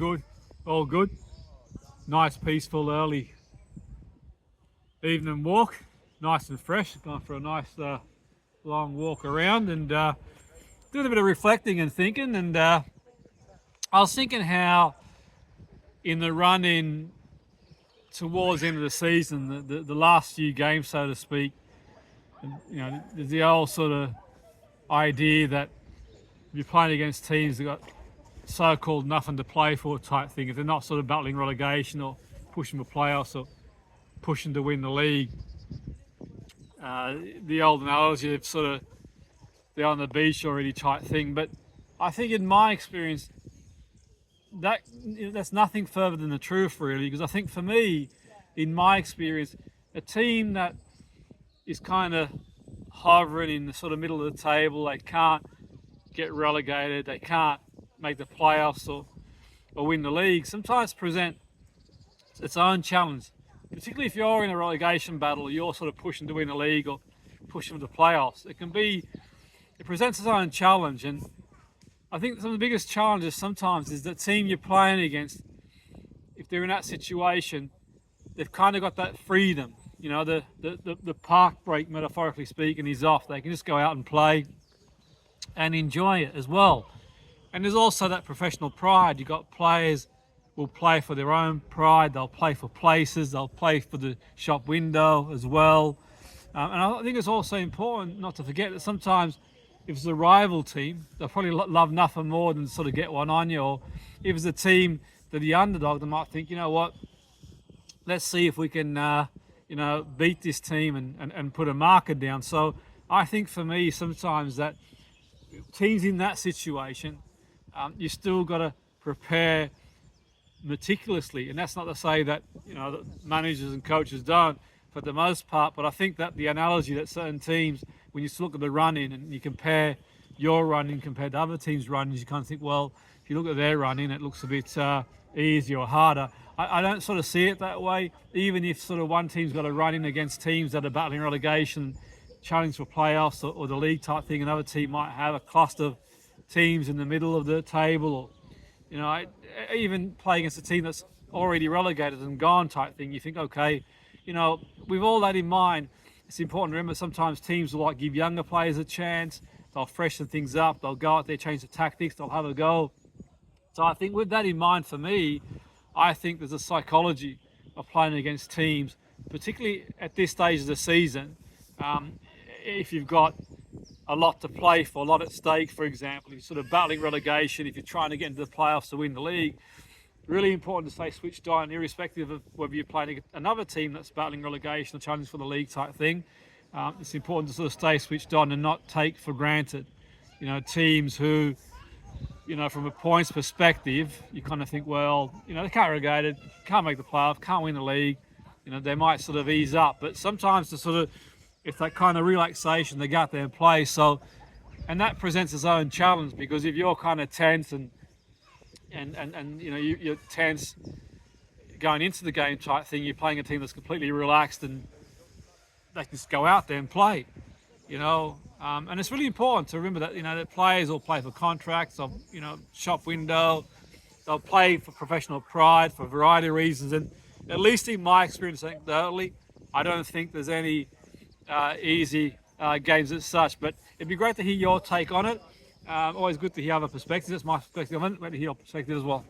good. All good. Nice, peaceful, early evening walk. Nice and fresh. Going for a nice long walk around and doing a bit of reflecting and thinking. And I was thinking how in the run in towards the end of the season, the last few games, so to speak, there's the old sort of idea that you're playing against teams that got so-called nothing to play for type thing. If they're not sort of battling relegation or pushing for playoffs or pushing to win the league, the old analogy of sort of they're on the beach already type thing. But I think in my experience, that's nothing further than the truth really, because I think for me, in my experience, a team that is kind of hovering in the sort of middle of the table, they can't get relegated, they can't make the playoffs or win the league, sometimes present its own challenge, particularly if you're in a relegation battle or you're sort of pushing to win the league or pushing for the playoffs. It presents its own challenge, and I think some of the biggest challenges sometimes is the team you're playing against, if they're in that situation, they've kind of got that freedom. The park break, metaphorically speaking, is off. They can just go out and play and enjoy it as well. And there's also that professional pride. You've got players will play for their own pride. They'll play for places. They'll play for the shop window as well. And I think it's also important not to forget that sometimes if it's a rival team, they'll probably love nothing more than sort of get one on you. Or if it's a team that the underdog, they might think, you know what, let's see if we can, beat this team and put a marker down. So I think for me, sometimes that teams in that situation, you still got to prepare meticulously. And that's not to say that, that managers and coaches don't for the most part, but I think that the analogy that certain teams, when you look at the run-in and you compare your run-in compared to other teams' run-ins, you kind of think, well, if you look at their run-in, it looks a bit easier or harder. I don't sort of see it that way. Even if sort of one team's got a run-in against teams that are battling relegation, challenge for playoffs or the league type thing, another team might have a cluster of teams in the middle of the table, or even play against a team that's already relegated and gone type thing. You think, okay, with all that in mind, it's important to remember sometimes teams will give younger players a chance. They'll freshen things up. They'll go out there, change the tactics. They'll have a go. So I think with that in mind, for me, I think there's a psychology of playing against teams, particularly at this stage of the season. If you've got a lot to play for, a lot at stake, for example, if you're sort of battling relegation, if you're trying to get into the playoffs to win the league, really important to stay switched on, irrespective of whether you're playing another team that's battling relegation or challenging for the league type thing. It's important to sort of stay switched on and not take for granted, teams who, from a points perspective, you kind of think, well, they can't relegated, can't make the playoff, can't win the league. They might sort of ease up, but sometimes if that kind of relaxation, they go out there and play. So, and that presents its own challenge, because if you're kind of tense and you're tense going into the game type thing, you're playing a team that's completely relaxed and they can just go out there and play, and it's really important to remember that, that players will play for contracts or, shop window, they'll play for professional pride for a variety of reasons. And at least in my experience, I don't think there's any easy games as such, but it'd be great to hear your take on it. Always good to hear other perspectives. That's my perspective on it. Great to hear your perspective as well.